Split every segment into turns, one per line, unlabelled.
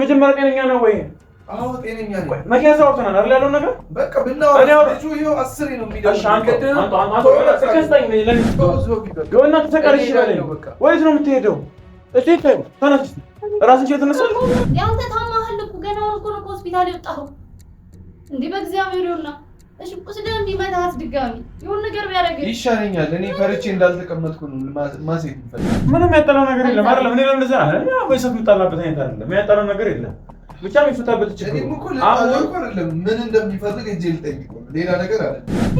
መጀመሪያ ጤነኛ ነው ወይ?
አዎ ጤነኛ ነኝ።
መኪና ሰራውተናል አይደል ያለው ነገር
በቃ ብናወራ ልጁ ይኸው 10 ነው የሚደው።
እሺ አንተ ከስተኝ ለኔ ጎና ተሰቀልሽ በለኝ። ወዴት ነው የምትሄደው? እሺ ተነስ። ራስን ቼት ተነስ።
ያንተ ታማህል እኮ ገና እኮ ነው ሆስፒታል የወጣኸው እንዴ? በእግዚአብሔር ይሁንና እሺ ቁስደም ቢመታስ ድጋሚ ይሁን ነገር ቢያደርግ
ይሻለኛል። እኔ ፈርቼ እንዳልተቀመጥኩ ነው ማሴት ይፈልግ።
ምንም ያጠላው ነገር የለም አይደል? ምን ይላል እንደዛ አይደል? ያ በሰፍ ምጣላበት አይነት አይደለም። ያጠላው ነገር የለም። ብቻ የሚፈታበት ችግር
እኔ እኮ አይደለም ምን እንደሚፈልግ እንጂ ልጠይቀው ሌላ ነገር አለ።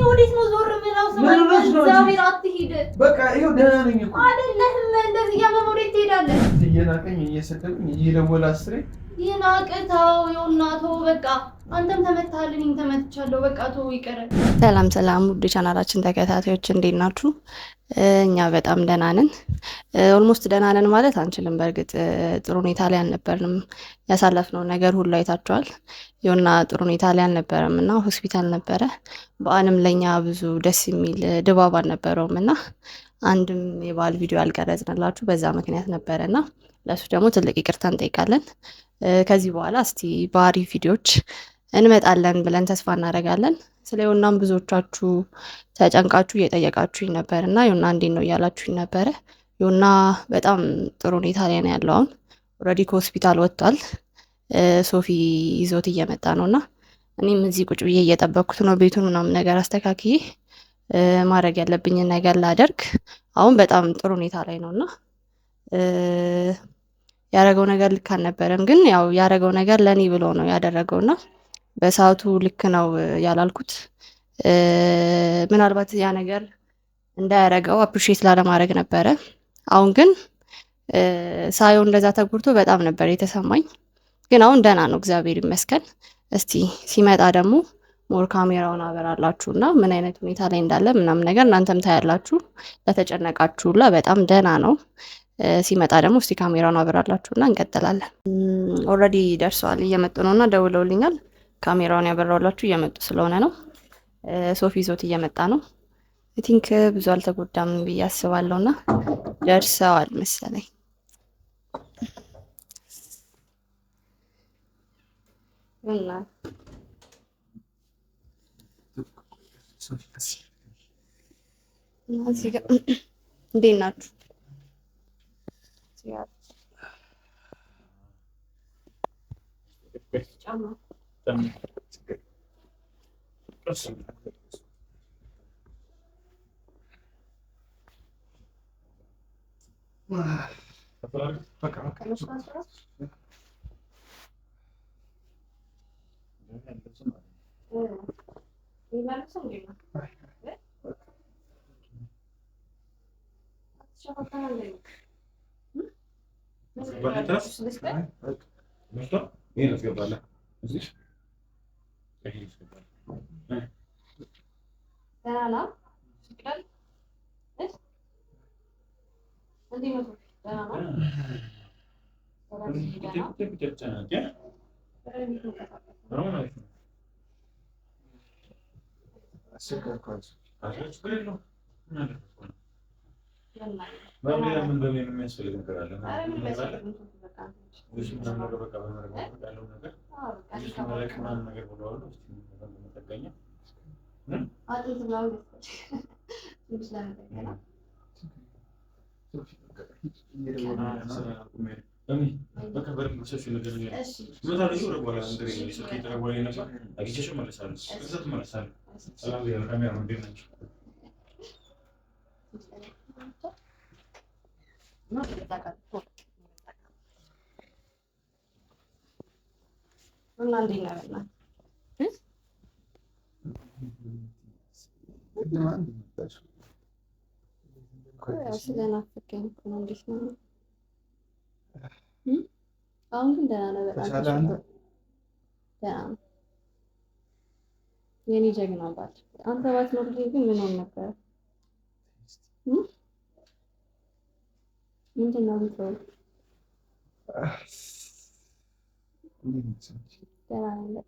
ወዴት ነው ዞር ብለው ሰማይ እግዚአብሔር አትሂድ።
በቃ ይኸው ደህና ነኝ እኮ
አይደለህም። እንደዚህ ያመመው ወዴት ትሄዳለህ?
እየናቀኝ እየሰደብኝ እየደወለ አስሬ
ይናቅታው የውናቶ በቃ አንተም ተመታሃል፣ እኔም ተመትቻለሁ። በቃ ተው ይቀር።
ሰላም ሰላም፣ ውድ ቻናላችን ተከታታዮች እንዴት ናችሁ? እኛ በጣም ደህና ነን። ኦልሞስት ደህና ነን ማለት አንችልም። በእርግጥ ጥሩ ሁኔታ ላይ አልነበርንም። ያሳለፍነው ነገር ሁሉ አይታችኋል። የሆና ጥሩ ሁኔታ ላይ አልነበረም እና ሆስፒታል ነበረ። በዓለም ለኛ ብዙ ደስ የሚል ድባብ አልነበረውም እና አንድም የበዓል ቪዲዮ ያልቀረጽንላችሁ በዛ ምክንያት ነበረና ለሱ ደግሞ ትልቅ ይቅርታ እንጠይቃለን። ከዚህ በኋላ እስቲ ባህሪ ቪዲዮዎች እንመጣለን ብለን ተስፋ እናደርጋለን። ስለ ዮናም ብዙዎቻችሁ ተጨንቃችሁ እየጠየቃችሁኝ ነበር እና ዮና እንዴት ነው እያላችሁኝ ነበረ። ዮና በጣም ጥሩ ሁኔታ ላይ ነው ያለው። አሁን ኦልሬዲ ከሆስፒታል ወጥቷል። ሶፊ ይዞት እየመጣ ነው እና እኔም እዚህ ቁጭ ብዬ እየጠበቅኩት ነው። ቤቱን ምናምን ነገር አስተካክዬ ማድረግ ያለብኝን ነገር ላደርግ። አሁን በጣም ጥሩ ሁኔታ ላይ ነው እና ያደረገው ነገር ልክ አልነበረም። ግን ያው ያደረገው ነገር ለእኔ ብሎ ነው ያደረገውና በሰዓቱ ልክ ነው ያላልኩት ምናልባት ያ ነገር እንዳያረገው አፕሪሼት ላለማድረግ ነበረ። አሁን ግን ሳየው እንደዛ ተጎድቶ በጣም ነበር የተሰማኝ። ግን አሁን ደህና ነው እግዚአብሔር ይመስገን። እስቲ ሲመጣ ደግሞ ሞር ካሜራውን አበራላችሁና ምን አይነት ሁኔታ ላይ እንዳለ ምናምን ነገር እናንተም ታያላችሁ። ለተጨነቃችሁላ በጣም ደህና ነው። ሲመጣ ደግሞ እስቲ ካሜራውን አበራላችሁና እንቀጥላለን። ኦልሬዲ ደርሰዋል፣ እየመጡ ነውና ደውለውልኛል። ካሜራውን ያበራላችሁ እየመጡ ስለሆነ ነው። ሶፊ ይዞት እየመጣ ነው። አይ ቲንክ ብዙ አልተጎዳም ብዬ አስባለሁና ደርሰዋል መሰለኝ። እንዴት ናችሁ? ስለናፈቀኝ እኮ ነው። እንዴት ነው? አሁን ግን ደህና ነው። በጣም ደህና ነው። የኔ ጀግና ባል አንተ ባትኖር ግን ምን ሆነ ነበር? ምንድን ነው የምትለው? ደህና ነው።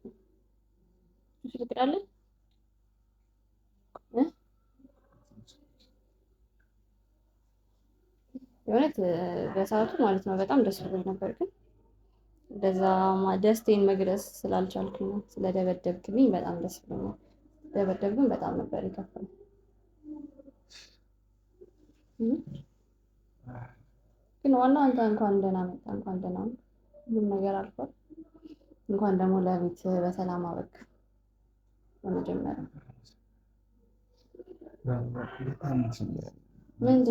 እሺ ትቀራለህ? የእውነት በሰዓቱ ማለት ነው በጣም ደስ ብሎኝ ነበር። ግን እንደዛ ደስቴን መግለጽ ስላልቻልኩኝ ነው። ስለደበደብክልኝ በጣም ደስ ብሎኛል። ደበደብክኝ በጣም ነበር የከፋኝ። ግን ዋናው አንተ እንኳን ደህና መጣ፣ እንኳን ደህና ነው። ሁሉም ነገር አልፏል። እንኳን ደግሞ ለቤት በሰላም አበቃ። በመጀመሪያ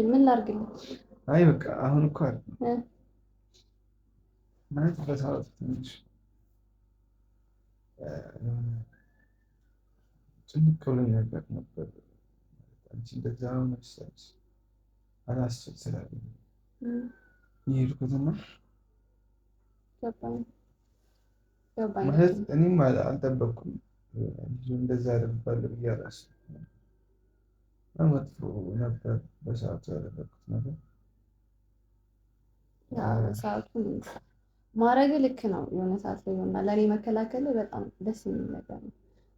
ምን ላድርግልህ?
አይ በቃ አሁን እኮ አይደል ማለት በሰዓቱ ትንሽ ጭንቅ ብሎኝ ነገር ነበር። አንቺ እንደዛ መሰለሽ አላስችል ስላለኝ የሄድኩትና ማለት እኔም አልጠበቅኩም እንደዛ ያደርጋለሁ ብዬ አላሰብኩም። መጥፎ ነበር በሰዓቱ ያደረኩት ነገር።
ሰዓቱ ማድረግ ልክ ነው። የሆነ ሰዓት ላይ ሆና ለእኔ መከላከል በጣም ደስ የሚል ነገር ነው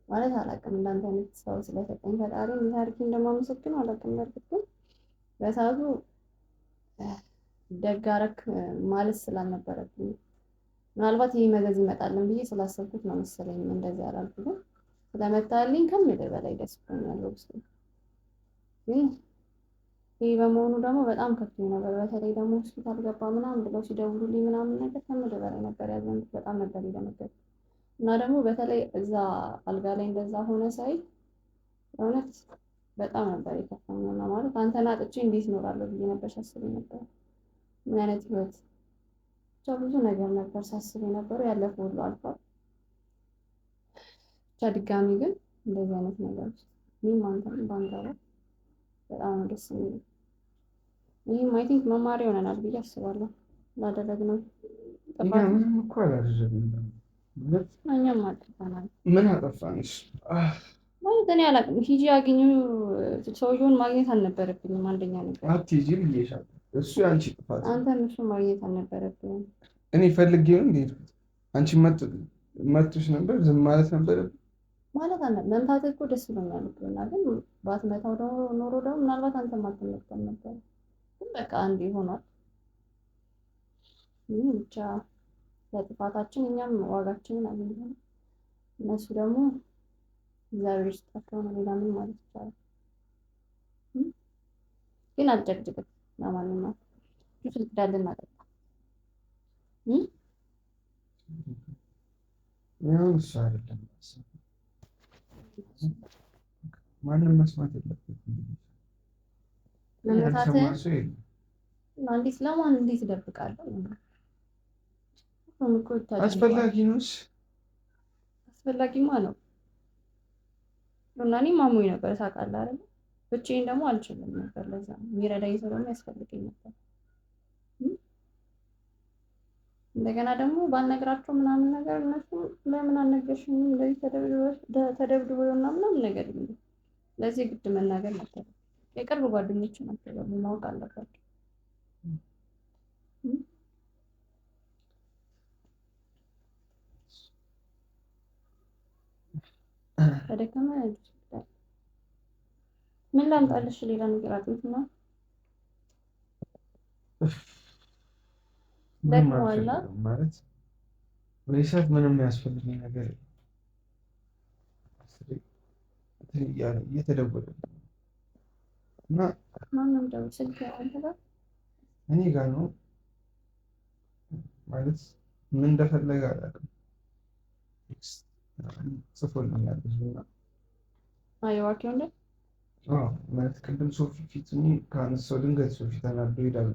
ማለት አላውቅም። እንዳንተ አይነት ሰው ስለሰጠኝ ፈጣሪ ታሪክ እንደማመሰግነው አላውቅም። በእርግጥ ግን በሰዓቱ ደግ አደረክ ማለት ስላልነበረብኝ ምናልባት ይህ መዘዝ ይመጣልን ብዬ ስላሰብኩት ነው መሰለኝ እንደዚህ ያላልኩት። ግን ስለመጣልኝ ከምልህ በላይ ደስ ብሎኛል ውስጥ። ግን ይህ በመሆኑ ደግሞ በጣም ከፍቶኝ ነበር። በተለይ ደግሞ ሆስፒታል ገባ ምናምን ብለው ሲደውሉልኝ ምናምን ነገር ከምልህ በላይ ነበር ያዘንኩት። በጣም ነበር የደነገጥኩት። እና ደግሞ በተለይ እዛ አልጋ ላይ እንደዛ ሆነ ሳይ እውነት በጣም ነበር የከፋኝ። እና ማለት አንተን አጥቼ እንዴት እኖራለሁ ብዬ ነበር ሳስብ ነበር። ምን አይነት ህይወት ብቻ ብዙ ነገር ነበር ሳስብ የነበረው። ያለፈው ሁሉ አልፏል። ብቻ ድጋሚ ግን እንደዚህ አይነት ነገር ውስጥ እኔም አንተም ባንገባ በጣም ነው ደስ የሚለው። ይህም አይ ቲንክ መማሪያ ይሆነናል ብዬ አስባለሁ ላደረግነው ጥፋት።
ምንም እኮ አላደረግንም።
እኛም አጥፋናል።
ምን አጠፋንሽ?
ማለት እኔ አላውቅም። ሂጂ አግኙ ሰውየውን ማግኘት አልነበረብኝም። አንደኛ ነገር
አትሂጂ ብዬሻለሁ። እሱ የአንቺ ጥፋት።
አንተ እሱ ማግኘት አልነበረብኝም።
እኔ ፈልጌው እንዴ አንቺ መጥቶሽ ነበር ዝም ማለት ነበረብኝ
ማለት አለ። መምታት እኮ ደስ ብሎኛል እና ግን ባትመታው ኖሮ ደግሞ ምናልባት አንተም አትመጣም ነበር። ግን በቃ አንዴ ሆኗል። ይህ ብቻ ለጥፋታችን እኛም ዋጋችንን አግኝተናል። እነሱ ደግሞ እግዚአብሔር ይስጣቸው ነው። ሌላ ምን ማለት ይቻላል? ግን አልጨቅጭቅም። ለማንኛውም ስልክ ዳልና ጠጣ።
ያው እሱ አይደለም ማንም መስማት የለበትም።
እንዴት ለማን እንዴት እደብቃለሁ?
አስፈላጊ ነው።
አስፈላጊማ ነው እና እኔም አሞኝ ነበር ታውቃለህ አይደል? ብቻዬን ደግሞ አልችልም ነበር። ለዛ የሚረዳኝ ሰው ደግሞ ያስፈልገኝ ነበር። እንደገና ደግሞ ባልነግራቸው ምናምን ነገር እነሱ ለምን አልነገርሽኝም እንደዚህ ተደብድቦ ምናምን ነገር ይሉኝ። ለዚህ ግድ መናገር ነበር። የቅርብ ጓደኞች ናቸው ማወቅ አለባቸው። ተደከመ። ምን ላምጣልሽ? ሌላ ነገር አጥንትና ደክሞሃል
ማለት በሰዓት ምንም የሚያስፈልገኝ ነገር እየተደወለ እና
ማንም ደውል ስልክ አንተ ጋር
እኔ ጋር ነው ማለት ምን እንደፈለገ አላውቅም። ጽፎልኛል ብዙና
አይዋኪው እንደ
ማለት ቅድም ሶፊ ፊት ካነሳው ድንገት ሶፊ ተናዶ ሄዳል።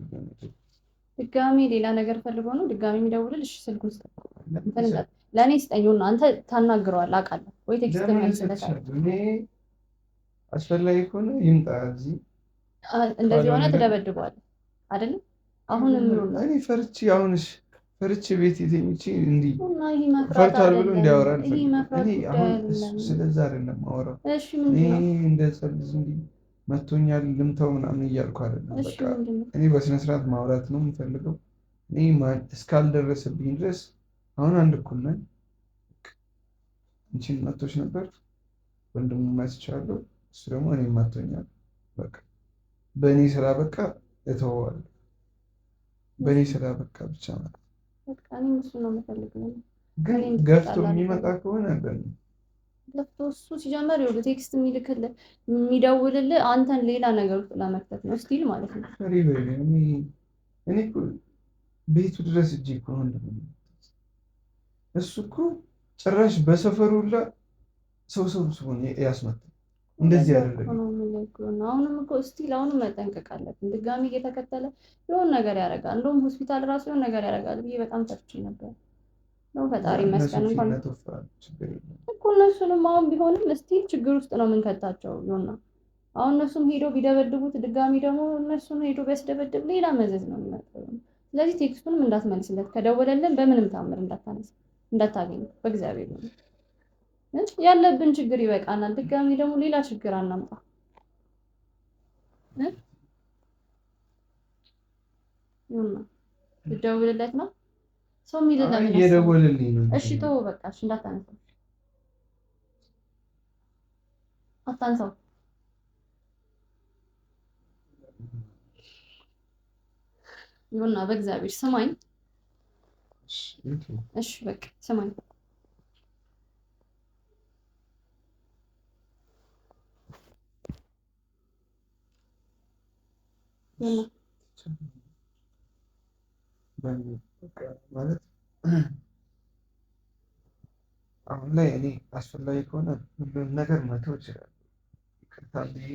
ድጋሚ ሌላ ነገር ፈልጎ ነው ድጋሚ የሚደውልልሽ? ስልኩን ስጠኝ፣ ለእኔ ስጠኝና አንተ ታናግረዋለህ አውቃለሁ። ወይ ቴክስት መልስለታል።
እኔ አስፈላጊ ከሆነ ይምጣ እዚህ።
እንደዚህ ሆነ ትደበድበዋለህ አይደለም? አሁን
እኔ ፈርቼ አሁንሽ ፈርቼ ቤት የተኝቼ እንዲህ ፈርቷል ብሎ እንዲያወራ እኔ አሁን ስለዛ አይደለም አወራው። እኔ እንደጸልዝ እንዲህ መቶኛል ልምተው ምናምን እያልኩ አይደለም። በቃ እኔ በስነ ስርዓት ማውራት ነው የምፈልገው። እኔ እስካልደረሰብኝ ድረስ አሁን አንድ እኩል ነን። አንቺን መቶች ነበር ወንድሙ ማስቻለሁ፣ እሱ ደግሞ እኔ መቶኛል። በቃ በእኔ ስራ በቃ እተወዋለሁ። በእኔ ስራ በቃ ብቻ ማለት
በቃ እኔ እሱ ነው የምፈልገው።
ግን ገፍቶ የሚመጣ ከሆነ
ገፍቶ እሱ ሲጀመር ይኸውልህ ቴክስት የሚልክልህ የሚደውልልህ አንተን ሌላ ነገር ውስጥ ለመክተት ነው ስቲል ማለት ነው።
እኔ እኮ ቤቱ ድረስ እጄ እኮ ነው እሱ እኮ ጭራሽ በሰፈሩ ሁላ ሰው ያስመጣል። እንደዚህ ያደረገ
አሁንም እኮ ስቲል አሁንም መጠንቀቅ አለብን። ድጋሚ እየተከተለ የሆነ ነገር ያደርጋል። እንደውም ሆስፒታል ራሱ የሆነ ነገር ያደርጋል ብዬ በጣም ፈርቼ ነበር። ነው ፈጣሪ ይመስገን እንኳን እኮ እነሱንም አሁን ቢሆንም ስቲል ችግር ውስጥ ነው የምንከታቸው ይሆና አሁን እነሱም ሄዶ ቢደበድቡት ድጋሚ ደግሞ እነሱን ሄዶ ቢያስደበድብ ሌላ መዘዝ ነው የሚመጣው። ስለዚህ ቴክስቱንም እንዳትመልስለት፣ ከደወለልን በምንም ታምር እንዳታገኝ በእግዚአብሔር ነው። ያለብን ችግር ይበቃናል። ድጋሚ ደግሞ ሌላ ችግር አናምጣ። ይሁንና ልደውልለት ነው ሰው የሚልህ ለምን
እየደወለልኝ ነው?
እሺ ተው በቃ እሺ፣ እንዳታነሳው አታንሳው። ይሁንና በእግዚአብሔር ስማኝ። እሺ በቃ ስማኝ።
ማለት አሁን ላይ እኔ አስፈላጊ ከሆነ ሁሉም ነገር መተው ይችላል። ይቅርታ ብዬ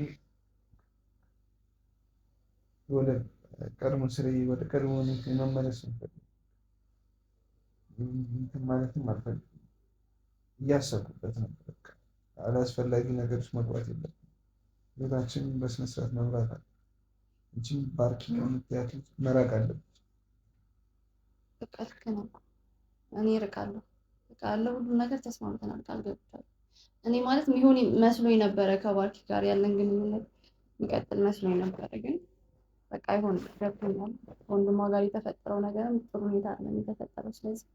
ወደ ቀድሞ ስሬ ወደ ቀድሞ መመለስ ማለትም አልፈልግም። እያሰብኩበት ነበር። አላስፈላጊ ነገሮች መግባት የለም። ቤታችንን በስነስርዓት መምራት አለ። እንጂም ባርኪ ከምትያት መራቅ አለብን።
በቃ ልክ ነው። እኔ እርቃለሁ። በቃ ያለው ሁሉ ነገር ተስማምተናል፣ ቃል ገብቻለሁ። እኔ ማለት የሚሆን መስሎኝ ነበረ ከባርኪ ጋር ያለን ግንኙነት የሚቀጥል መስሎኝ ነበረ፣ ግን በቃ አይሆን ገብቶኛል። ወንድሟ ጋር የተፈጠረው ነገርም ጥሩ ሁኔታ አይደለም የተፈጠረው። ስለዚህ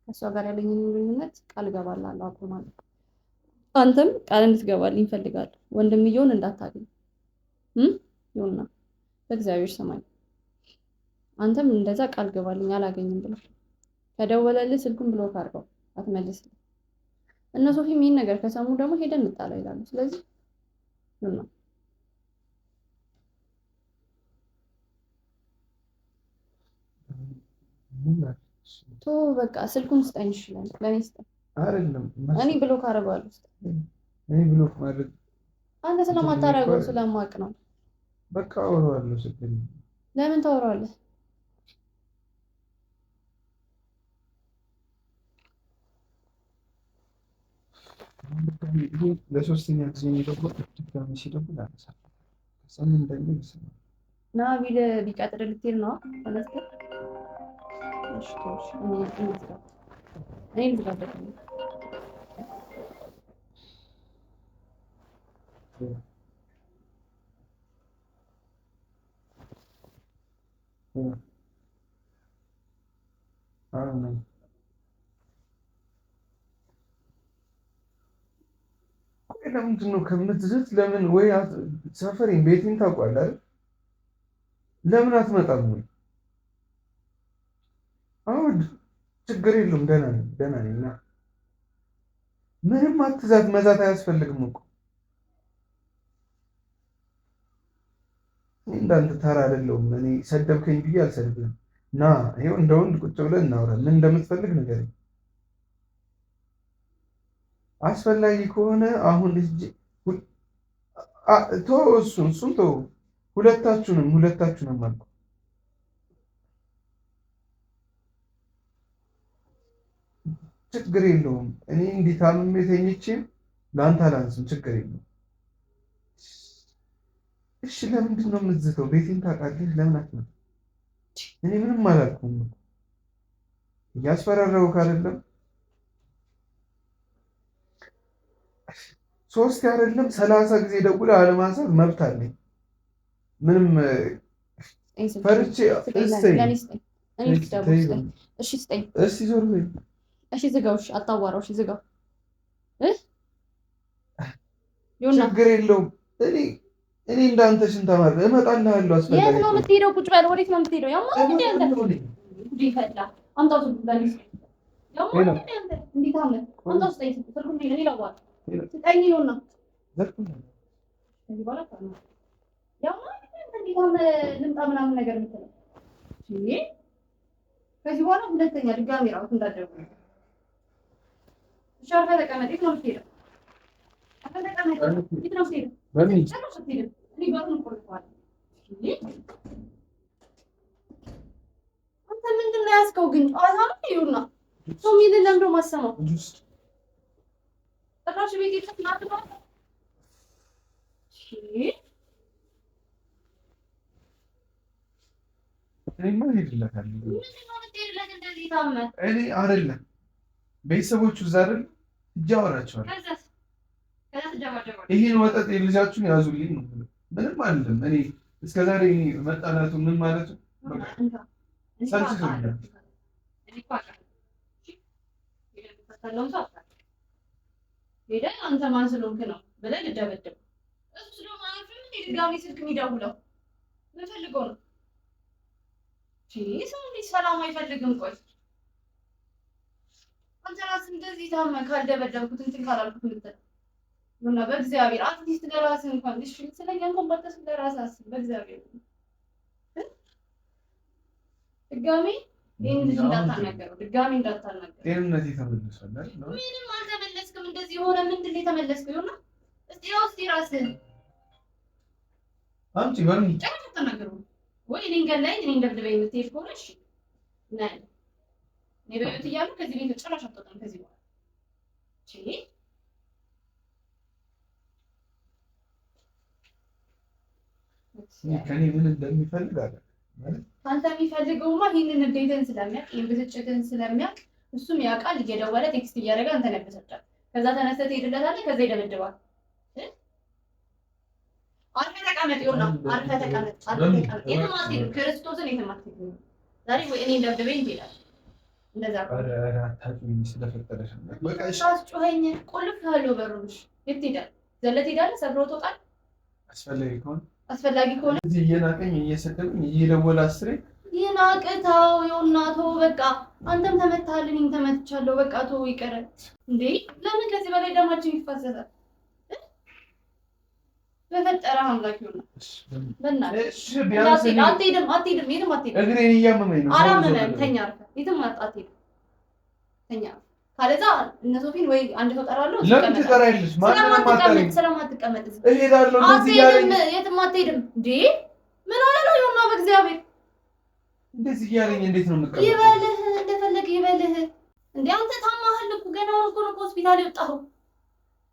ከእሷ ጋር ያለኝን ግንኙነት ቃል እገባላለሁ አቁማለሁ። አንተም ቃል እንድትገባልኝ እፈልጋለሁ። ወንድምየውን እንዳታገኝ ይሁንና በእግዚአብሔር ሰማኝ። አንተም እንደዛ ቃል ገባልኝ አላገኝም ብሎ ከደወለልህ ስልኩን ብሎክ አድርገው አትመልስልኝ። እነ ሶፊም ይህን ነገር ከሰሙ ደግሞ ሄደን እንጣላ ይላሉ። ስለዚህ ይሁንና ቶ በቃ ስልኩን ስጠኝ ይችላል። ለኔ ስጠኝ
አይደለም
እኔ ብሎክ አደርገዋለሁ።
እኔ ብሎክ ማድረግ
አንተ ስለማታደርገው ስለማውቅ ነው።
በቃ አወራዋለሁ። ስትል
ለምን ታወራዋለህ?
ለሶስተኛ ጊዜ የሚደውል ድጋሚ ሲደውል አነሳለሁ። ከሰምን እንደሚል ይሰማል።
ና ቢቀጥር ልትሄድ ነው ተነስተህ? እሺ እሺ እኔ ልዝጋበት ነው።
ለምንድን ነው ከምትዝት? ለምን ወይ ሰፈሬን ቤቴን ታውቃለህ አይደል? ለምን አትመጣም? ወይ አሁን ችግር የለውም ደህና ነኝ። ምንም አትዛት፣ መዛት አያስፈልግም እኮ እንዳንተ ተራ አይደለሁም። እኔ ሰደብከኝ ብዬ አልሰድብህም። ና ይኸው እንደ ወንድ ቁጭ ብለን እናውራ። ምን እንደምትፈልግ ንገረኝ። አስፈላጊ ከሆነ አሁን ልጅ እሱን ተው። ሁለታችሁንም አልኩ። ችግር የለውም። እኔ እንዲህ ታምሜ ተኝቼም ለአንተ አላንስም። ችግር የለውም። እሺ ለምንድን ነው የምትዝተው? ቤቴን ታውቃለህ። ለምን አትመጣም? እኔ ምንም አላልኩም። እያስፈራራሁህ አይደለም። 3 አይደለም 30 ጊዜ ደውለህ አለማንሳት መብት አለኝ። ምንም ፈርቼ እስቲ ዞር በይ።
እሺ ዝጋው። እሺ አታዋራው። እሺ ዝጋው።
ችግር የለውም። እኔ እንዳንተ ሽንት እመጣልሃለሁ። አስፈላጊ
የት ነው የምትሄደው? ቁጭ በል። ወዴት ነው የምትሄደው? ያማ ጉድ ይፈላ።
አምጣው ለሊስ ያው አንተ እንዴት አለ አምጣው ስጠኝ ስልኩን እኔ ላዋል ስጠኝ ነውና
ዘርኩኝ
እዚህ በኋላ ታማ ያው እንዴት አለ ልምጣ ምናምን ነገር የምትለው እሺ ከዚህ በኋላ ሁለተኛ ድጋሜ ራሱ እንዳደረጉ ሻርፋ ተቀመጥ ነው የምትሄደው ተቀመጥ ነው የምትሄደው
በምን
ጨርሰህ ስትሄድ እኔ ባሩን ቆልፏል አንተ ምንድን ነው ያዝከው ግን ጨዋታ ነው ይውና ሰው የሚልን ለምዶ ማሰማው ጭራሽ ቤት ይፈትናት ነው እሺ
እኔማ ሄድለታል እኔ አይደለም ቤተሰቦቹ እዛ አይደል እጅ አወራቸዋለሁ ይሄን ወጠጥ የልጃችሁን ያዙልኝ ነው ምንም አይደለም እኔ እስከዛሬ መጣላቱ ምን ማለት ነው ሰልችቶኛል
ሄደህ አንተ ማን ስለሆንክ ነው ብለህ ልደበድብ እሱ ደግሞ አፍም ድጋሚ ስልክ የሚደውለው ምን ፈልገው ነው ሰው እንዴት ሰላም አይፈልግም ቆይ አንተ ራስህ እንደዚህ ታመህ ካልደበደብኩት እንትን ካላልኩት ምትል እና በእግዚአብሔር አትሊስት ለራስህ እንኳን እሺ ስለኛ እንኳን ባጠስ ለራስህ አስብ በእግዚአብሔር ድጋሚ ይሄን ልጅ እንዳታናገረው ድጋሚ እንዳታናገረው
ጤንነቴ ተመልሷል አይደል
ምንም አልተመለስክም እንደዚህ ሆነ ምንድን ነው የተመለስከው ይሆና እስቲ ራስህ
አምጪ በምን
ጨርሰህ ተናገረው ወይ እኔን ገለኝ እኔን ደብድበኝ የምትሄድ ከሆነ እሺ ነይ እኔ በህይወት እያለሁ ከዚህ ቤት ጭራሽ አትወጣም ከዚህ በኋላ እሺ
ከኔ ምን እንደሚፈልግ አለ ማለት
አንተ የሚፈልገውማ ይሄንን እንዴትን ስለሚያውቅ የብስጭትን ስለሚያውቅ እሱም ያውቃል እየደወለ ቴክስት እያደረገ አንተ ነብሰጫል ከዛ ተነስተህ ትሄድለታለህ ከዛ ይደበድባል አርፈህ ተቀመጥ ይሆና አርፈህ ተቀመጥ የትም አትሄድም ክርስቶስን የትም አትሄድም ዛሬ ወይ እኔን ደብድበኝ ትሄዳለህ እንደዛ
ኧረ አታውቂኝ ስለፈጠረሽ በቃ እሺ
አስጮኸኝ ቁልፍ ካለው በሩሽ የት ትሄዳለህ ዘለት ትሄዳለህ ሰብሮ ትወጣለህ አስፈላጊ ከሆነ
እዚህ እየናቀኝ እየሰደበኝ እየደወለ አስሬ
ይናቅታው የውናቶ በቃ አንተም ተመታሃል እኔም ተመትቻለሁ በቃ ተው ይቀር እንዴ ለምን ከዚህ በላይ ደማችን ይፋሰሳል በፈጠረ አምላክ ይሁን በእናትህ
እሺ ቢያንስ
አትሄድም የትም አትሄድም
እግሬን እያመመኝ ነው
አላመመህም ተኛ አርፈህ የትም አትሄድም ተኛ ካለዛ እነ ሶፊን ወይ አንድ ሰው ጠራለሁ
ለምን ትጠራለች ማንንም
ስለማትቀመጥ
እሄዳለሁ እንደዚህ ያለኝ
የትም አትሄድም እንዴ ምን ሆነ ነው ይሁንና በእግዚአብሔር
እንደዚህ ያለኝ እንዴት ነው የምትቀመጥ
ይበልህ እንደፈለገ ይበልህ እንዴ አንተ ታማሃል እኮ ገና እኮ ነው ሆስፒታል የወጣኸው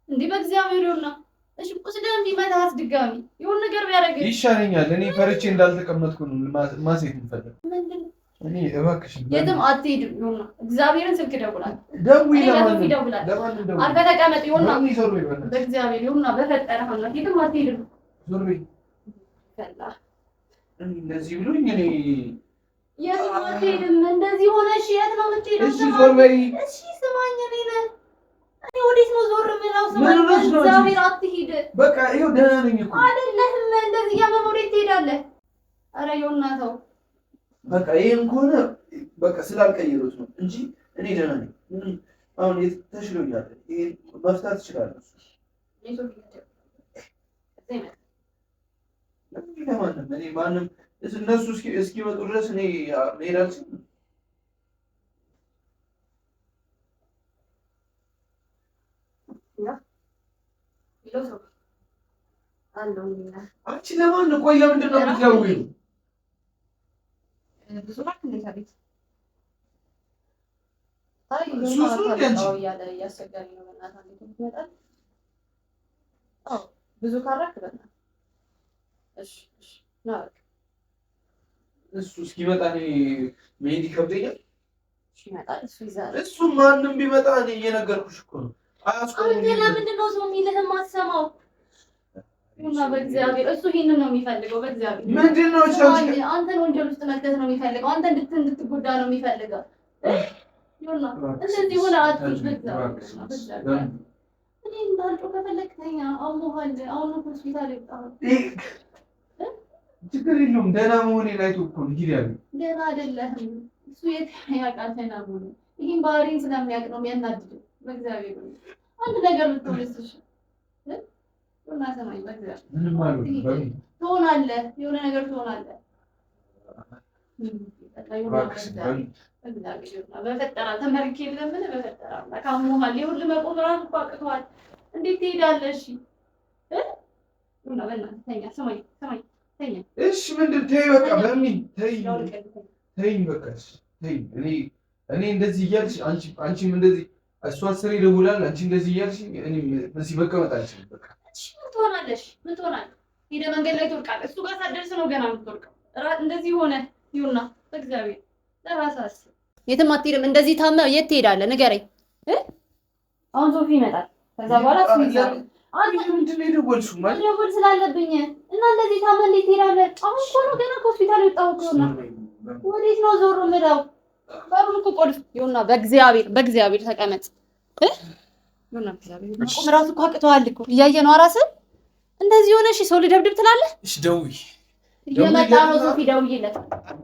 እንዴ በእግዚአብሔር ይሁንና እሺ ቁስልህን ቢመታህ ድጋሚ የሆነ ነገር ቢያደርግ
ይሻለኛል እኔ ፈርቼ እንዳልተቀመጥኩ ነው ማሴት የምፈልግ እኔ እባክሽ
የትም አትሄድም ይሁንና እግዚአብሔርን ስልክ ደውላለሁ
ደውይ
ለማን አርፈህ ተቀመጥ ይሁንና በእግዚአብሔር ይሁንና በፈጠረህ አምላክ የትም አትሄድም
ዞር በይ
ፈላ
እኔ እንደዚህ ብሎኝ እኔ
የትም አትሄድም እንደዚህ ሆነ እሺ የት ነው የምትሄደው
እሺ ዞር በይ
እሺ ስማኝ እኔ ወዴት ነው ዞር የምለው ስማኝ እግዚአብሔር አትሄድ
በቃ ይኸው ደህና ነኝ እኮ
አይደለህም እንደዚህ ያመመው ወዴት ትሄዳለህ ኧረ ይኸውና ተው
በቃ ይሄን ከሆነ በቃ ስላልቀየሩት ነው እንጂ እኔ ደህና ነኝ አሁን ተሽሎኛል ይሄን መፍታት እችላለሁ ለማንም እኔ ማንም እነሱ እስኪመጡ ድረስ እኔ መሄድ አልችልም አንቺ ለማን ነው ቆይ ለምንድን ነው የምትደውይው
ብዙ ላክ እንዴት አቤት
ሱሱ
ያለ ያሰጋኝ ነው በእናትህ አንዴ ትመጣለህ አዎ ብዙ ካራክ በእናትህ እሺ ና በቃ
እሱ እስኪመጣ እኔ መሄድ ይከብደኛል
እሺ ይመጣል እሱ ይዛል
እሱ ማንም ቢመጣ እኔ እየነገርኩሽ እኮ ነው
አንተ ለምንድን ነው ሰው የሚልህን ማሰማው እና በእግዚአብሔር እሱ ይሄንን ነው የሚፈልገው በእግዚአብሔር
ምንድን ነው
አንተን ወንጀል ውስጥ መክተት ነው የሚፈልገው አንተ እንድትጎዳ ነው የሚፈልገው ይሁንና እንደዚህ ሆነ አትይዝ በእግዚአብሔር እኔ እንዳልጮህ ከፈለክ ተኛ አሞሃል አሁን ሆስፒታል ይወጣል
ችግር የለውም ደህና መሆኔን አይቶ እኮ እንግዲህ ያለ
ደህና አይደለህም እሱ ያውቃል ተናግሮ ይሄን ባህሪን ስለሚያውቅ ነው የሚያናድደው። በእግዚአብሔር አንድ ነገር ልትወልስሽ እና ሰማይ በእግዚአብሔር ትሆናለህ፣ የሆነ ነገር ትሆናለህ። በፈጠራ ተመርኬ ለምን በፈጠራ ካሞሃል ይሁን ለመቆጥራት ቋቅቷል። እንዴት ትሄዳለሽ? እና በእናትህ ተኛ። ሰማይ ተኛ።
እሺ ምንድን ተይ በቃ በሚል ተይ በቃ ተይ። እኔ እንደዚህ እያልሽ አንቺም እንደዚህ እሷ ስሬ ደውላል። አንቺ እንደዚህ እያልሽ እኔ እዚህ መቀመጥ አልችልም። በቃ
ምን ትሆናለሽ? ሄደህ መንገድ ላይ ትወድቃለህ። እሱ ጋር ሳትደርስ ነው ገና የምትወድቀው። እንደዚህ ሆነ ይሁንና በእግዚአብሔር ለራስህ የትም አትሄድም። እንደዚህ ታመህ የት ትሄዳለህ? ንገረኝ። አሁን ሶፊ ይመጣል። ከዛ በኋላ
ምንድን ነው የደወልሽው?
ደውል ስላለብኝ እና እንደዚህ ታመህ እንዴት ትሄዳለህ? አሁን እኮ ነው ገና ከሆስፒታል የወጣሁ እኮ ነው። ወዴት ነው ዞር የምለው? በሩን እኮ ቆልፍ። ይሁንና በእግዚአብሔር ተቀመጥ። ይሁንና በእግዚአብሔር ቆም። እራሱ እኮ አቅቶሃል እኮ እያየህ ነው። እራስህ እንደዚህ ሆነሽ ሰው ልደብድብ ትላለህ?
እሺ ደውይ።
እየመጣ ነው ሶፊ፣ ደውይለት።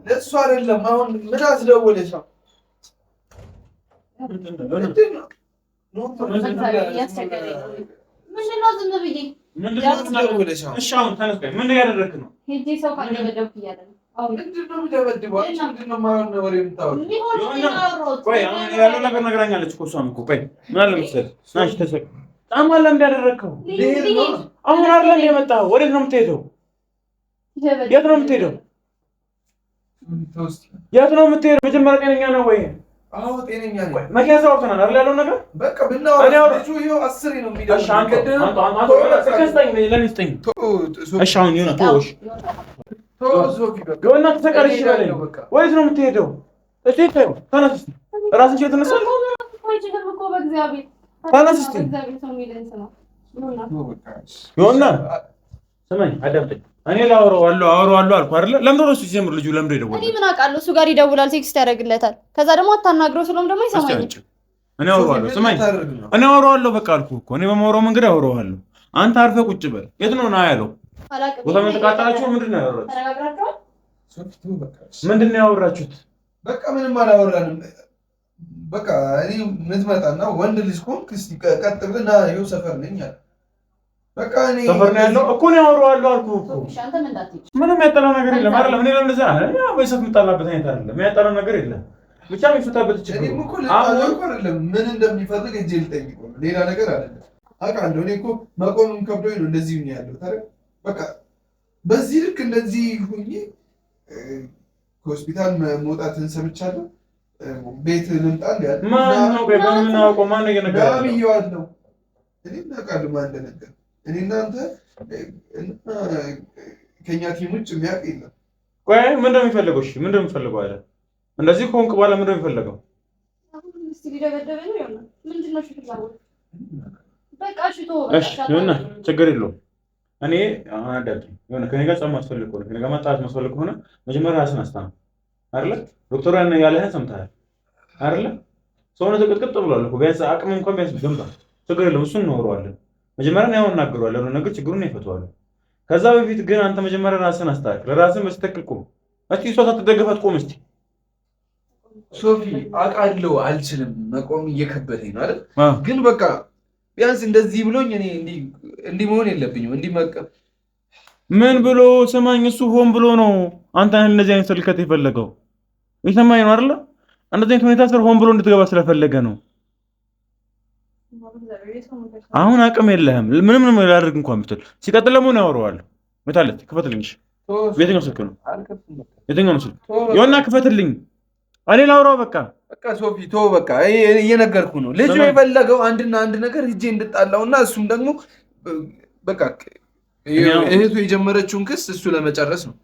ለእሱ አይደለም አሁን ምን አስደወለሽ?
ምንድን ነው ዝም ብዬ
እሺ አሁን ተነስከኝ። ምን ያደረግህ ነው?
ሄጄ ሰው ካደበደብክ እያለ ነው።
ምንድን ነው የምደበድበው? ምንድን ነው የማይሆን ወሬ የምታወሪው?
ቆይ አሁን ያለው ነገር ነግራኛለች እኮ እሷም እኮ። ቆይ ምን አለ መሰለህ ናሽ ተሰቅ ጣም አለ እንዳደረግከው አሁን አይደል የመጣኸው? ወዴት ነው የምትሄደው? የት ነው የምትሄደው? የት ነው የምትሄደው? መጀመሪያ ጤነኛ ነው ወይ?
አዎ ጤነኛ ነኝ።
መኪና አውርተናል አይደል ያለው ነገር?
በቃ ብናወራ ልጁ ይኸው 10 ነው የሚደው።
እሺ አንተ ከስተኝ ለኔ ስጠኝ። እሺ አሁን ይሆነ ተወሽ ጎና ተሰቀልሽ በለኝ። ወዴት ነው የምትሄደው? እስቲ ተይው ተነስ። ራስን ቼ ተነስ። ተነስ እስቲ ይሆና ስማኝ፣ አዳምጠኝ። እኔ አወራዋለሁ አልኩህ አይደለ? ለምንድን ነው እሱ ሲጀምር ልጁ ለምንድን ነው የደወለው?
እኔ ምን አውቃለሁ? እሱ ጋር ይደውላል፣ ቴክስት ያደርግለታል። ከዛ ደግሞ አታናግረው ስለውም ደግሞ ይሰማኛል።
እኔ አወራዋለሁ። ስማኝ፣ እኔ አወራዋለሁ። በቃ አልኩህ እኮ እኔ በማወራው መንገድ አወራዋለሁ። አንተ አርፈህ ቁጭ በል። የት ነው ና ያለው? ቦታ ምን ተቃጣላችሁ? ምንድን ነው ያወራችሁት?
ተነጋግራችኋል?
ምንድን ነው ያወራችሁት?
በቃ ምንም አላወራንም። በቃ እኔ የምትመጣና ወንድ ልጅ ኮንክ እስቲ ቀጥ ብለህ ና ይኸው ሰፈር ነኝ አለ። በቃ እኔ
ሰፈር ነው ያለው እኮ ነው ያወራዋለሁ አልኩህ እኮ። ምንም ያጠላው ነገር የለም አይደል? ምን ይላል እንደዛ? እኔ በሰፍ የምጣላበት አይነት አይደለም። ያጠላው ነገር የለም። ብቻ የሚፈታበት ችግር
እኔ እኮ አይደለም ምን እንደሚፈልግ እጄ ልጠይቀው ነው። ሌላ ነገር አይደለም። አውቃለሁ። እኔ እኮ መቆምም ከብዶኝ ነው እንደዚህ ነው ያለው። ታዲያ በቃ በዚህ ልክ እንደዚህ ሁኚ ከሆስፒታል መውጣትን ሰምቻለሁ። ቤት ልምጣ ያለ
ማን ነው? በምን አውቀው? ማን ነው የነገረው?
ጋብዬዋለሁ። እኔ እናውቃለሁ ማን እንደነገረ። እኔ እናንተ ከኛ ቲም ውጭ የሚያውቅ የለም።
ቆይ ምንድን ነው የሚፈልገው? እሺ ምንድን ነው የሚፈልገው አለ። እንደዚህ ከሆንክ በኋላ ምንድን ነው የሚፈልገው? ችግር የለውም። እኔ አዳምጪኝ። የሆነ ከእኔ ጋር ጸብ ማስፈልግ ከሆነ ከእኔ ጋር ማጣላት ማስፈልግ ከሆነ መጀመሪያ ራስን አስታም አይደለ? ዶክተሩ ያለህን ሰምተሃል አይደለ? ሰውነትህ ቅጥቅጥ ብሏል እኮ ቢያንስ አቅም እንኳን ቢያንስ ገንባ። ችግር የለውም። እሱን እናወራዋለን። መጀመሪያ ያው እናገረዋለሁ። ያለው ነገር ችግሩን ይፈታዋል። ከዛ በፊት ግን አንተ መጀመሪያ ራስን አስተካክል። ራስን በስተክል ቁም። እስቲ እሷ ሳትደገፋት ቁም እስቲ።
ሶፊ አውቃለሁ አልችልም፣ መቆም እየከበደኝ ነው አይደል? ግን በቃ ቢያንስ እንደዚህ ብሎኝ እኔ እንዲህ መሆን የለብኝም። እንዲህ
ምን ብሎ ሰማኝ። እሱ ሆን ብሎ ነው አንተ እንደዚህ አይነት ስልከት የፈለገው። ይሰማኝ ነው አይደል? እንደዚህ አይነት ሁኔታ ስር ሆን ብሎ እንድትገባ ስለፈለገ ነው። አሁን አቅም የለህም። ምንም ላድርግ እንኳን ብትል ሲቀጥል ለምን ያወራዋለሁ? መታለት ክፈትልኝ። የትኛው ስልክ ነው? የትኛው ስልክ? የሆነ ክፈትልኝ። እኔ ላውራው። በቃ
ሶፊ ቶ በቃ እየነገርኩ ነው። ልጁ የፈለገው አንድና አንድ ነገር ሂጄ እንድጣላውና እሱም ደግሞ በቃ እህቱ የጀመረችውን ክስ እሱ ለመጨረስ ነው።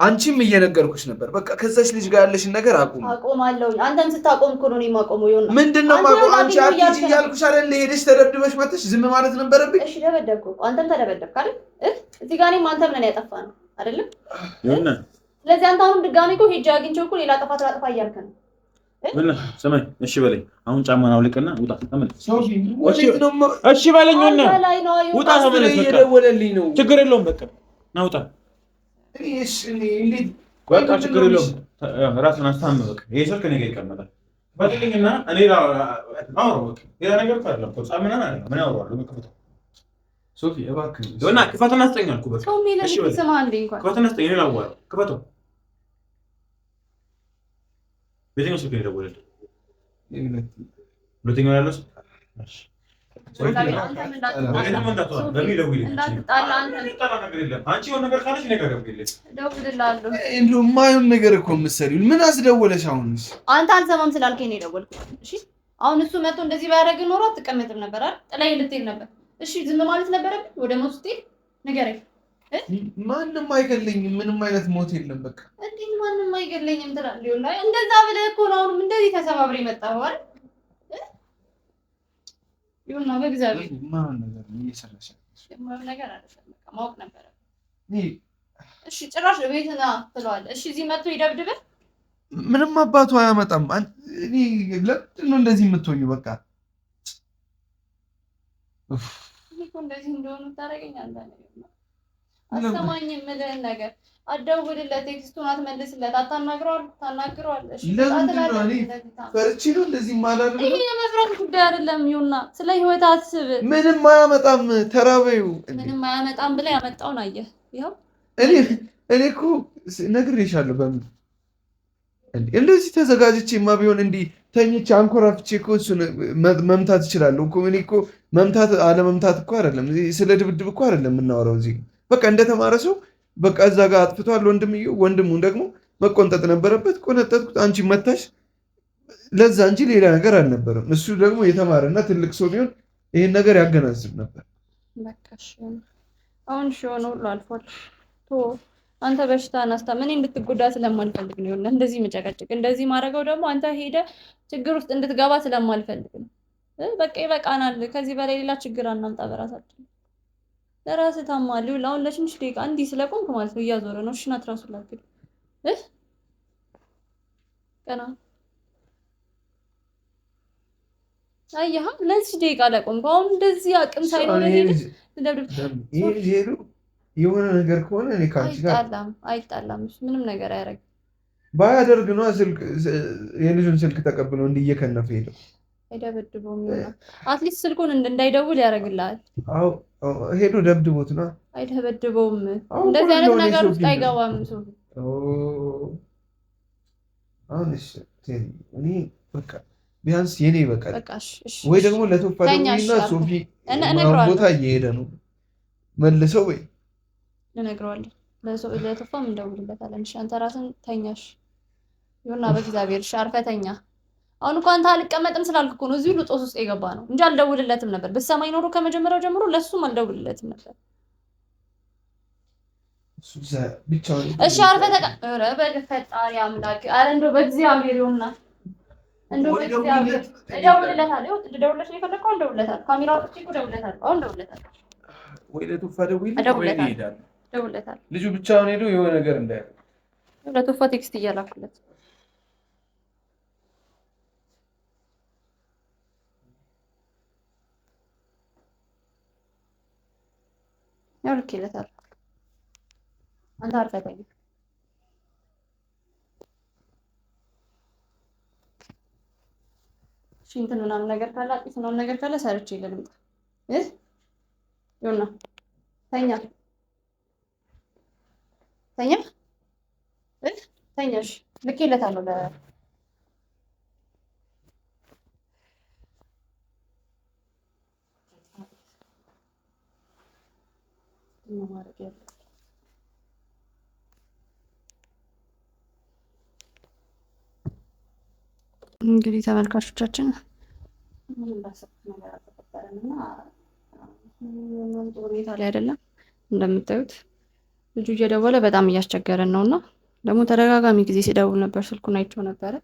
አንቺም እየነገርኩሽ ነበር። በቃ ከዛች ልጅ ጋር ያለሽን ነገር
አቆማለሁ። አንተም ስታቆም እኮ ነው እኔ የማቆመው። ይሆናል
ምንድነው ማቆም? አንቺ አትሂጂ እያልኩሽ አይደል? ሄደሽ ተደብድበሽ መጥተሽ ዝም ማለት ነበረብኝ።
እሺ ደበደብኩ፣ አንተም ተደበደብክ አይደል? እዚህ ጋር እኔም አንተም ነን ያጠፋነው አይደለም? ይሆናል። ስለዚህ አንተ አሁን ድጋሚ እኮ ሄጄ አግኝቼው እኮ ሌላ ጥፋት ላጥፋ እያልክ ነው።
ስማኝ፣ እሺ በለኝ። አሁን ጫማን አውልቅና ውጣ። ተመለስ።
እሺ በለኝ።
ውጣ፣ ተመለስ።
እየደወለልኝ ነው።
ችግር የለውም። በቃ ና ውጣ። በቃ ችግር የለውም። ራስን አስታምበቅ። ይሄ ስልክ እኔ ጋር ይቀመጣል። በጥቅኝና እኔ አውራው ሌላ ነገር ካለ እኮ ጻምና አይደለም ምን ያወራሉ? ክፈተው ሶፊ እባክህ ዶና ክፈተው እናስጠኛል እኮ በቃ እሺ በል ስማ አንዴ እንኳን ክፈተው እናስጠኝ እኔ ላዋራው ክፈተው። በየትኛው ስልክ ነው የደወለልህ? ሁለተኛው ያለው እሺ
የማይሆን ነገር እኮ የምትሰሪው ምን አስደወለሽ? አሁንስ
አንተ አልሰማም ስላልከኝ ነው የደወልኩት። እሺ አሁን እሱ መጥቶ እንደዚህ ባያደርግ ኖሮ አትቀመጥም ነበር አይደል? ጥላዬ ልትሄድ ነበር። እሺ ዝም ማለት ነበረብኝ? ወደ ሞት ስትሄድ ንገረኝ።
ማንም አይገለኝም፣ ምንም አይነት ሞት የለም። በቃ
እንዴት ማንም አይገለኝም ትላለህ? እንደዛ ብለህ እኮ ነው አሁንም እንደዚህ ተሰባብሬ የመጣኸው አይደል? ይሁንና በእግዚአብሔር
ማን ነገር እየሰራሽ
ነገር አይደለም። በቃ ማወቅ ነበረ። እሺ ጭራሽ ቤትና ትለዋለህ። እሺ እዚህ መጥቶ ይደብድብህ።
ምንም አባቱ አያመጣም። እኔ ለምንድን ነው እንደዚህ የምትሆኚው? በቃ
እኮ እንደዚህ እንደሆነ ታደርገኛለህ። አሰማኝ የምልህን ነገር አትደውልለት፣ ቴክስቱን አትመልስለት፣ አታናግረዋል፣ ታናግረዋለህ። እሺ
ለምንድን ነው እኔ ፈርቼ ነው እንደዚህ ማለት ነው?
ይሄ የመፍራት ጉዳይ አይደለም። ይሁንና ስለ ህይወት አስብ።
ምንም አያመጣም። ተራበዩ
ምንም አያመጣም ብለህ ያመጣውን አየህ። ይኸው
እኔ እኮ ነግሬሻለሁ። በምን እንደዚህ ተዘጋጅቼማ ቢሆን እንዲህ ተኝቼ አንኮራፍቼ እኮ እሱን መምታት እችላለሁ እኮ። እኔ እኮ መምታት አለመምታት እኮ አይደለም፣ ስለ ድብድብ እኮ አይደለም የምናወራው እዚህ። በቃ እንደተማረ ሰው በቃ እዛ ጋር አጥፍቷል ወንድምየው፣ ወንድሙን ደግሞ መቆንጠጥ ነበረበት። ቆነጠጥኩት፣ አንቺ መታሽ፣ ለዛ እንጂ ሌላ ነገር አልነበረም። እሱ ደግሞ የተማረና ትልቅ ሰው ቢሆን ይሄን ነገር ያገናዝብ ነበር።
በቃ እሺ አሁን እሺ ሆኖ ሁሉ አልፏል። አንተ በሽታህን አስታም እኔ እንድትጎዳ ስለማልፈልግ ነው ይሆናል እንደዚህ መጨቀጭቅ። እንደዚህ ማድረገው ደግሞ አንተ ሄደ ችግር ውስጥ እንድትገባ ስለማልፈልግ ነው። በቃ ይበቃናል። ከዚህ በላይ ሌላ ችግር አናምጣ በራሳችን። ለራስህ ታማል። አሁን ለትንሽ ደቂቃ እንዲህ ስለቆምክ ማለት ነው እያዞረ ነው። እሺ ናት ራሱ ላግድ ቀና አየህ ለዚህ ደቂቃ ለቆምክ አሁን እንደዚህ አቅም ሳይኖር
ይሄ የሆነ ነገር ከሆነ እኔ ካንቺ ጋር
አይጣላም። እሱ ምንም ነገር አያደርግም።
ባያደርግ ነው ስልክ የልጁን ስልክ ተቀብሎ እንዲህ እየከነፈ ሄደው
አይደበድበውም ይሆናል። አትሊስት ስልኩን እንዳይደውል ያደርግልሃል።
አዎ ሄዶ ደብድቦት ነው።
አይደበድበውም። እንደዚህ አይነት ነገር ውስጥ አይገባም ሰው።
አሁን እኔ በቃ ቢያንስ የኔ በቃ ወይ ደግሞ ለቶፋ ደውልና ሶፊ ቦታ እየሄደ ነው መልሰው ወይ
እነግረዋለሁ። ለቶፋም እንደውልለታለን። እሺ አንተ ራስን ተኛሽ ይሁንና በእግዚአብሔር እሺ አርፈህ ተኛ። አሁን እኮ አንተ አልቀመጥም ስላልክ እኮ ነው እዚህ ሁሉ ጦስ ውስጥ የገባ ነው እንጂ አልደውልለትም ነበር። ብትሰማኝ ኖሮ ከመጀመሪያው ጀምሮ ለሱም አልደውልለትም ነበር። እሺ አርፈህ ኧረ በፈጣሪ አምላክ ኧረ እንደው በእግዚአብሔር ይሁንና እንደው በእግዚአብሔር እደውልለታለሁ። ልደውልለሽ ነው የፈለከው? እደውልለታለሁ። ካሜራው እኮ እደውልለታለሁ። አሁን እደውልለታለሁ።
ወይ ለቶፋ ደውይልኝ።
እደውልለታለሁ።
ልጁ ብቻውን ሄዶ የሆነ ነገር እንዳያደርግ
ለቶፋ ቴክስት እያላኩለት ያው ልኬለታለሁ። አንተ አርፈህ ተኛ። እሺ እንትን ምናምን ነገር ካለ አጥቂት ምናምን ነገር ካለ ሰርቼ ልምጣ ይሁንና ተኛ ተኛሽ ልኬለታለሁ።
እንግዲህ ተመልካቾቻችን ጥሩ ሁኔታ ላይ አይደለም እንደምታዩት። ልጁ እየደወለ በጣም እያስቸገረን ነውና ደግሞ ተደጋጋሚ ጊዜ ሲደውል ነበር። ስልኩን አይቼው ነበረ።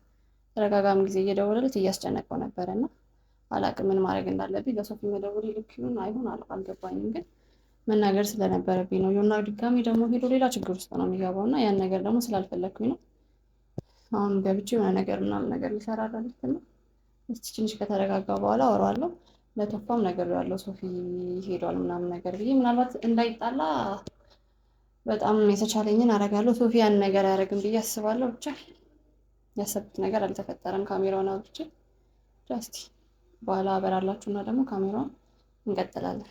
ተደጋጋሚ ጊዜ እየደወለለት እያስጨነቀው ነበርና አላቅም ምን ማድረግ እንዳለብኝ። ለሶፊ መደወል ልክ ይሁን አይሁን አልገባኝም፣ ግን መናገር ስለነበረብኝ ነው። ይሁንና ድጋሚ ደግሞ ሄዶ ሌላ ችግር ውስጥ ነው የሚገባውና ያን ነገር ደግሞ ስላልፈለኩኝ ነው አሁን ገብቼ የሆነ ነገር ምናምን ነገር ሊሰራራልት ነው። እስቲ ትንሽ ከተረጋጋ በኋላ አወራዋለሁ። ለቶፋም ነገር ያለው ሶፊ ሄዷል ምናምን ነገር ብዬ ምናልባት እንዳይጣላ በጣም የተቻለኝን አደርጋለሁ። ሶፊ ያን ነገር አያደርግም ብዬ አስባለሁ። ብቻ ያሰብኩት ነገር አልተፈጠረም። ካሜራውን አብርቼ ጃስቲ በኋላ አበራላችሁና ደግሞ ካሜራውን እንቀጥላለን።